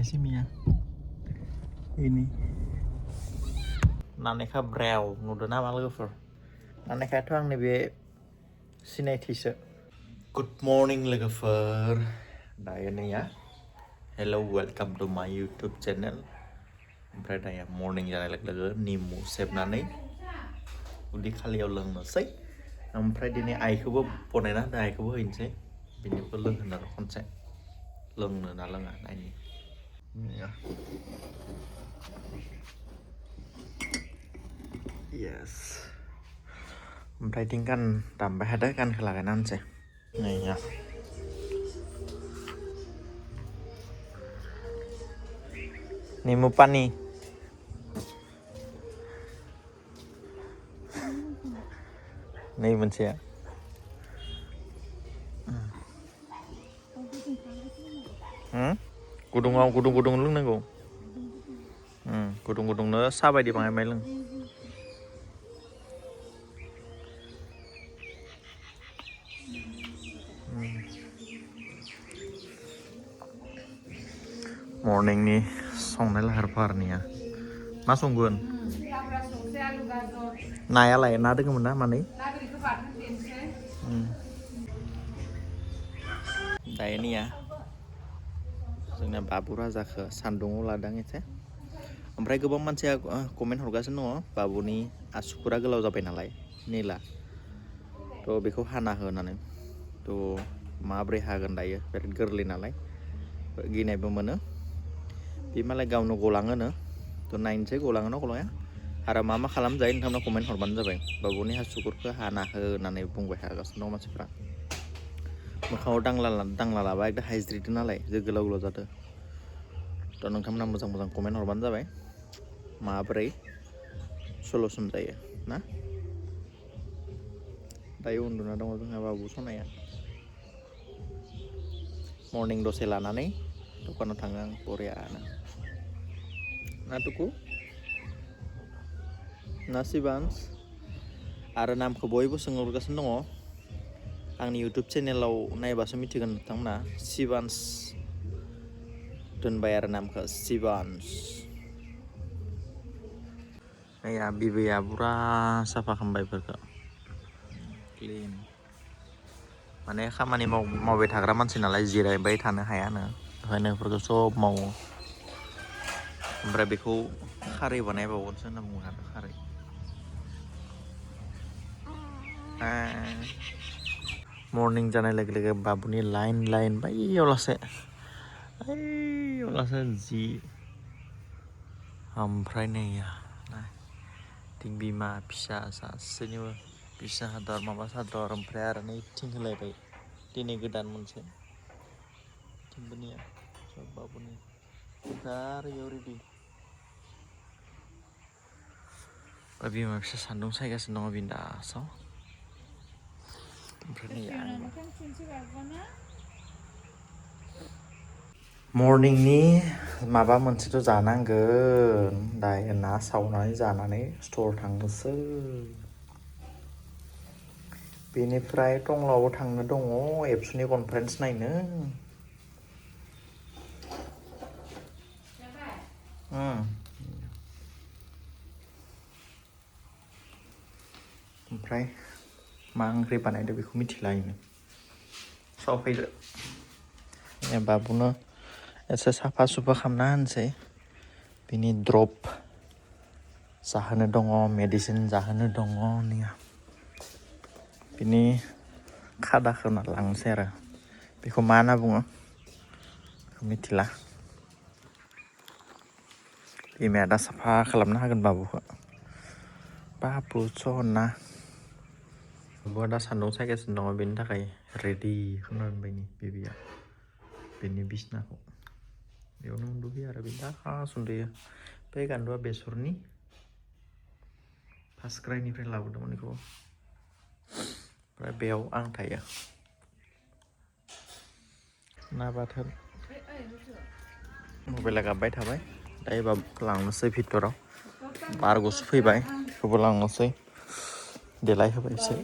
sih Mia? Ini. Naneka brew, nuduh nama lover. Naneka itu ang nebe sinetise. Good morning lover. Dah ini ya. Hello, welcome to my YouTube channel. Oमफ्राय दा morning जानाय लोगो निमु सेबनानै उदै खालियाव लोंनोसै. ओमफ्राय दिनै आइखौबो बनायना होदों, आइखौबो हैनोसै. बिनिखौ लोंहोनो आरो खनसे. लोंनो ना लोङा नायनि. Yes. Oमफ्राय थिं गान दामबाय थादो, गानखौ लागायना होनोसै. नै या. Nimu pani. नै मोनसेया. गुदुं लोंनांगौ. गुदुंनो सा बायदि बाङाय लों. मर्निंनि संनाय लाहार फाहारनिया मा संगोन? नायालाय ना दोङोमोन ना मानै? दायोनिया जोंना बाबु राजाखौ सान्दुङाव लादों एसे. ओमफ्राय गोबां मानसिया कमेन्ट हरगासिनो दङ बाबुनि आसुगुरा गोलाव जाबाय नालाय निला थ' बेखौ हाना हो होननानै. थ' माब्रै हागोन दायो, बिराद गोरलै नालाय गिनायबो मोनो. बे मालाय गावनो गलाङोनो. थ' नायनोसै गलाङोना गलाङा आरो मा खालामजायो नोंथांमोना कमेन्ट हरबानो जाबाय. बाबुनि आसुगुरखौ हाना हो होननानै बुंबाय थागासिनो दं मानसिफ्रा. मोखाङाव दांला लाबा एकदम हायज्रिदों नालाय जे गोलाव जादों. थ' नोंथांमोना मोजां कमेन्ट हरबानो जाबाय माब्रै सलुसन जायो ना. दायो उन्दुना दङ जोंहा बाबु सनाया. मर्निं दसे लानानै दखानाव थाङो आं बरियानो. ना टुकु ना सिबान्स आरो नामखौ बयबो सोंहरगासिनो दङ. आंनि इउटुब चेनेलाव नायबासो मिथिगोन नोंथांमोना. सिबान्स दोनबाय आरो नामखौ सिबान्स. या बिबैया बुरा साफा खालामबायफोरखौ क्लिन. माने खामानि मावबाय थाग्रा मानसि नालाय जिरायबाय थानो हायानो, ओंखायनो बेफोरखौ सब मावो. ओमफ्राय बेखौ खारै बानायबावगोनसो होनना बुङो आरो खारै. मर्निं जानाय लोगो बाबुनि लाइन बैयाव लासे जि. ओमफ्राय नै बिमा फिसा सासेनिबो फिसा सादर ओमफ्राय आरो नैथिं होलायबाय दिनै गोदान मोनसे थिंबोनिया सब बाबुनि आरो इयाव रेडि. बिमा फिसा सान्दुं सायगासिनो दङ बिन्दासाव. ओमफ्राय नै मर्निंनि माबा मोनसेथ' जानांगोन. दायो ना सावनानै जानानै स्टर थांनोसै. बेनिफ्राय टंलायावबो थांनो दङ एबसुनि कनफारेन्स नायनो. ओमफ्राय मा ओंख्रि बानायदो बेखौ मिथिला इनो. साव फैदो बाबुनो एसे साफा सुफा खालामना होनोसै. बिनि द्रप जाहोनो दङ, मेडिसिन जाहोनो दङ. बिनि खादाखौ लांनोसै आरो बेखौ मा होनना बुङो बेखौ मिथिला. बिमाया दा साफा खालामना होगोन बाबुखौ. बाबु सना बाबुआ दा सान्दुं सायगासिनो दङ, बेनि थाखाय रेडि खालामना दोनबाय बिबिया बेनि बिसनाखौ. बेयावनो उन्दुहोयो आरो बिन्दास उन्दुयो. बे गान्दुआ बेसरनि फार्स्ट क्राइनिफ्राय लाबोदोंमोन बेखौ. ओमफ्राय बेयाव आं थायो. ना बाथोन मबाइला गाबबाय थाबाय. दायो बाबुखौ लांनोसै भितराव. बार गुसु फैबाय, बेखौबो लांनोसै देलायहोबायसै.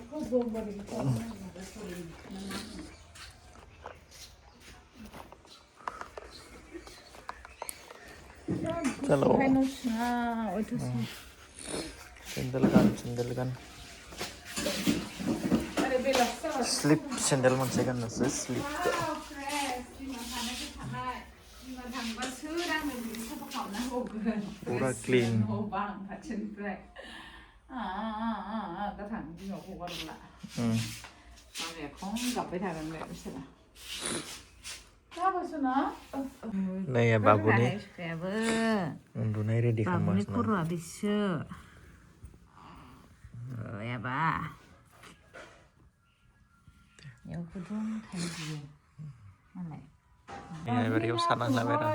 Kalau itu sih. sandal kan. Ada belas sama. Slip sandal masih kan nasi slip. Pura clean. Nah ya babu nih. Undunai ready Babuni kemas kurang bisa. Ya bah. Ya aku dong tadi. Mana? Ini beri usaha lah bera.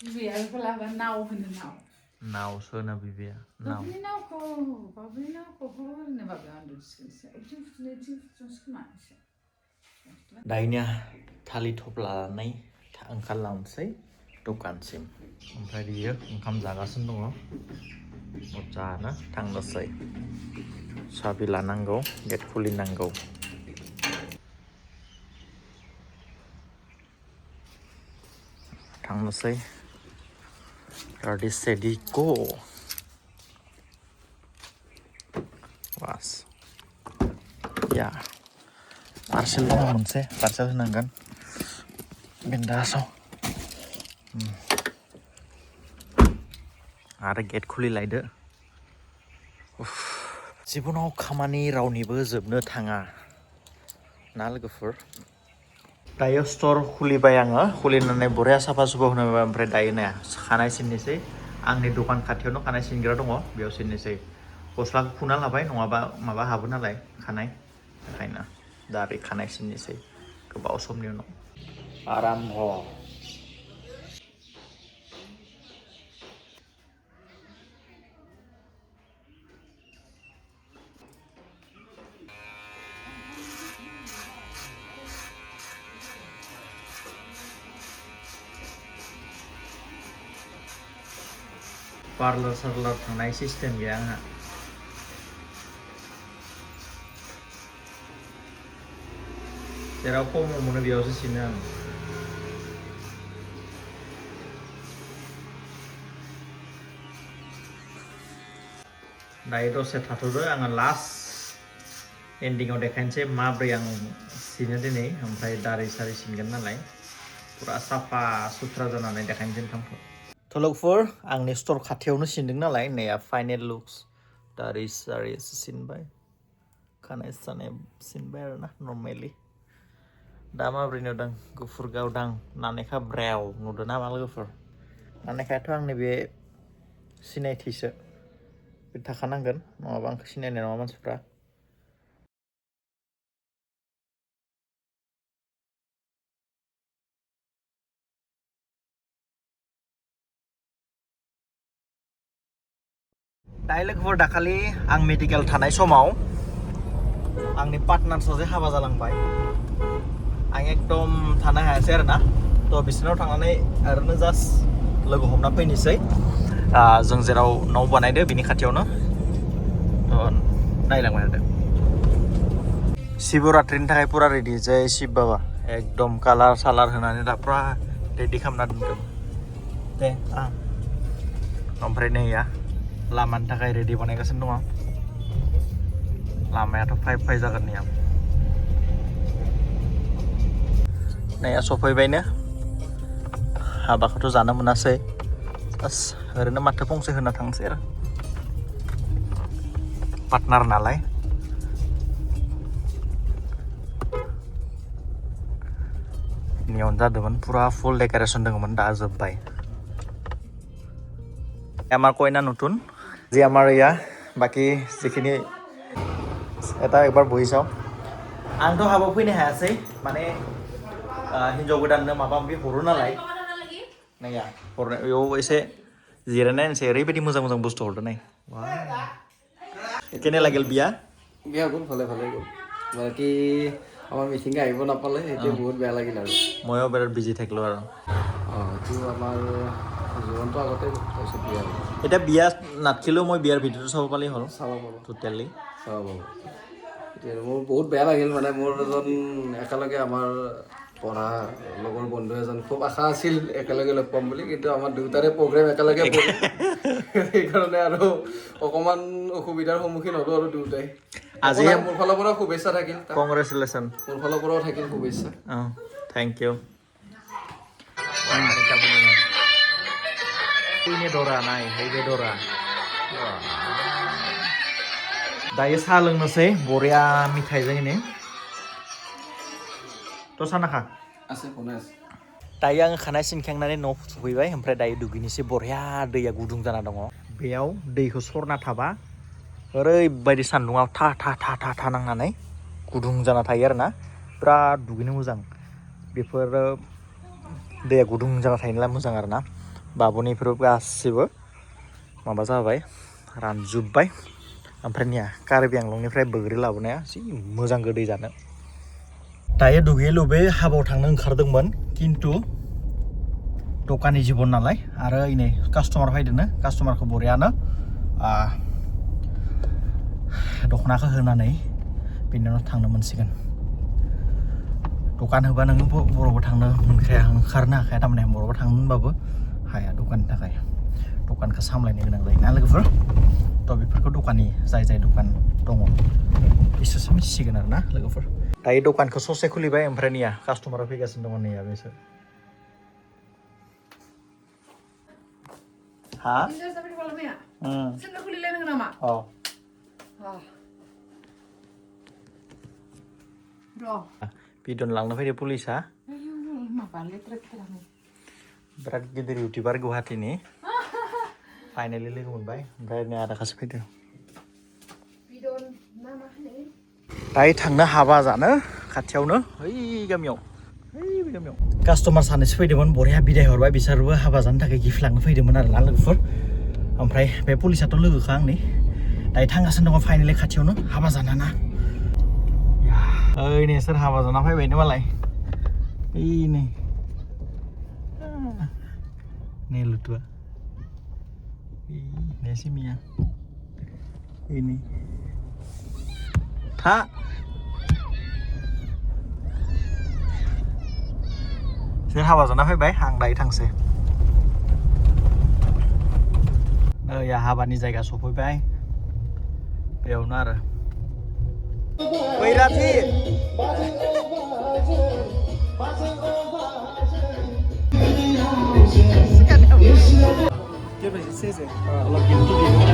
Biar pelaba nau hendak nau. Now so na bibia. Now. Babuni nau ko, ne babi andu sih. Itu sih. Dainnya tali थफ्लानानै ओंखारलांसै दखानसिम ओमफ्राय बियो ओंखाम जागासिनो दङ मोजांनो थांनोसै साबि लानांगौ gate खुलिनांगौ थांनोसै ready steady go was ya parcel dong मोनसे parcel होनांगोन बिन्दासाव आरो गेट खुलिलायदो जिबनाव खामानि रावनिबो जोबनो थाङा ना लोगोफोर दायो स्टोर खुलिबाय आङो खुलिनानै बरिया साफा सुफा होनांबाय ओमफ्राय दायो नाया खानाय सिननोसै आंनि दखान खाथियावनो खानाय सिनग्रा दङ बेयाव सिननोसै गस्लाखौ खुना लाबाय नङाबा माबा हाबो नालाय खानाय ओंखायनो दा बे खानाय सिननोसै गोबाव समनि उनाव आराम्भ पार्लर सार्लार थांनाय सिस्टेम गैया आंहा जेराव खमाव मोनो बेयावसो सिनो आं दायो दसे थाथ'दो आङो लास्ट एन्डिंआव देखायनोसै माब्रै आं सिनो दिनै ओमफ्राय दारि सारि सिनगोन नालाय पुरा साफा सुथ्रा जानानै देखायनोसै नोंथांखौ थ' लोगोफोर आंनि स्टोर खाथियावनो सिनदों नालाय नैया फाइनेल लुक्स दारि सारि सिनबाय खानाय सानाय सिनबाय आरोना नर्मेलि दा माब्रै नुदों गुफुर गावदां नानेखा ब्रेव नुदों ना मा लोगोफोर नानेखायाथ' आंनि बे सिनायथिसो बे थाखानांगोन नङाबा आंखौ सिनायनाय नङा मानसिफ्रा दायो लोगोफोर दाखालि आं मेडिकेल थानाय समाव आंनि पार्टनार सासे हाबा जालांबाय आं एकदम थानो हायासै आरोना थ' बिसोरनाव थांनानै ओरैनो जास्ट लोगो हमना फैनोसै जों जेराव न' बानायदो बिनि खाथियावनो थ' नायलांबाय आरो शिवरात्रिनि थाखाय पुरा रेडि जय शिव बाबा एकदम कालार सालार होनानै दा पुरा रेडि खालामना दोनदों दे ओमफ्राय नैया लामानि थाखाय रेडि बानायगासिनो दङ लामायाथ' फाइ जागोन नैया नैया सफैबायनो हाबाखौथ' जानो मोनासै बास ओरैनो माथो फंसे होना थांसै आरो पार्टनार नालाय नियन जादोंमोन पुरा फुल डेक'रेसन दङमोन दा जोब्बाय আমাৰ কইনা নতুন যে আমাৰ ইয়া বাকি যিখিনি এটা একবাৰ বহি চাওঁ आंथ' हाबायाव फैनो हायासै माने हिन्जाव गोदाननो माबा माबि हरो नालाय नाया हरनाय बेयाव एसे जिरायनाय नायनोसै ओरैबायदि मोजां मोजां बुस्थु हरदों नाय কেনে লাগিল বিয়া বিয়া গ'ল ভালে গ'ল বাকী আমাৰ মিটিং আহিব নাপালে সেইটো বহুত বেয়া লাগিল আৰু ময়ো বিৰাট বিজি থাকিলোঁ আৰু এইটো আমাৰ জীৱনটো আগতে তাৰপিছত বিয়া এতিয়া বিয়া নাথাকিলেও মই বিয়াৰ ভিডিঅ'টো চাব পালেই হ'ল চাব পাৰোঁ টোটেলি চাব পাৰোঁ এতিয়া মোৰ বহুত বেয়া লাগিল মানে মোৰ এজন একেলগে আমাৰ পঢ়া লগৰ বন্ধু এজন খুব আশা আছিল একেলগে লগ পাম বুলি কিন্তু আমাৰ দুটাৰে প্ৰগ্ৰেম একেলগে পৰিল সেইকাৰণে আৰু অকণমান অসুবিধাৰ সন্মুখীন হ'লো আৰু দুটাই আজি মোৰ ফালৰ পৰা শুভেচ্ছা থাকিল কংগ্ৰেচুলেশ্যন মোৰ ফালৰ পৰাও থাকিল শুভেচ্ছা thank you ini Dora naik, ini Dora. Dayo साहा लोंनोसै बरिया मिथाइजों ini. Terus sana kah? আছে কোনে আছে दायो आङो खानाय सिनखांनानै न'आव सफैबाय ओमफ्राय दायो दुगैनोसै बरिया दैया गुदुं जाना दङ बेयाव दैखौ सरना थाबा ओरैबायदि सान्दुङाव था था था था था नांनानै गुदुं जाना थायो आरोना बिराद दुगैनो मोजां बेफोरो दैया गुदुं जाना थायो नालाय मोजां आरोना बाबुनिफोर गासिबो माबा जाबाय रानजुबबाय ओमफ्राय निया कार्बि आंलंनिफ्राय बोग्रि लाबोनाया जि मोजां गोदै जानो दायो दुगैयै लोबै हाबायाव थांनो ओंखारदोंमोन खिन्थु दखाननि जिबन नालाय आरो इनै कास्टमार फैदोंनो कास्टमारखौ बरियानो दखनाखौ होनानै बेनि उनाव थांनो मोनसिगोन दखान होबा नोङो बर'बो थांनो मोनखाया ओंखारनो हाखाया थारमाने बर'बो थांनो होनबाबो हाया दखाननि थाखाय दखानखौ सामलायनो गोनां जायोना लोगोफोर थ' बेफोरखौ दखाननि जाय दखान दङ बिसोरसो मिथिसिगोन आरोना लोगोफोर दायो दखानखौ ससे खुलिबाय ओमफ्राय निया कास्टमारा फैगासिनो दङ नैया बिसोर हा Senda kuliah nama. Oh. Bro. Bidon लांनो फैदो पुलिसा Mapa letret terang. बिराद गिदिर इउटिउबार गुवाहाटीनि फाइनालि लोगो मोनबाय ओमफ्राय नै आदा खासे फैदो Bidon nama nih. दायो थांनो हाबा जानो खाथियावनो ओइ गामियाव कास्टमार सानैसो फैदोंमोन बरिया बिदाय हरबाय बिसोरबो हाबा जानो थाखाय गिफ्ट लांनो फैदोंमोन आरोना लोगोफोर ओमफ्राय बे पुलिसाथ' लोगोखा आंनि दायो थांगासिनो दङ फाइनालि खाथियावनो हाबा जानाना ओइ नै सोर हाबा जाना फैबायनो मालाय ओइ नै लुथुआ नै सिमिया ini था सोर हाबा जाना फैबाय आं दायो थांसै या हाबानि जायगा सफैबाय बेयावनो आरो बैराथि Kalau gitu di mana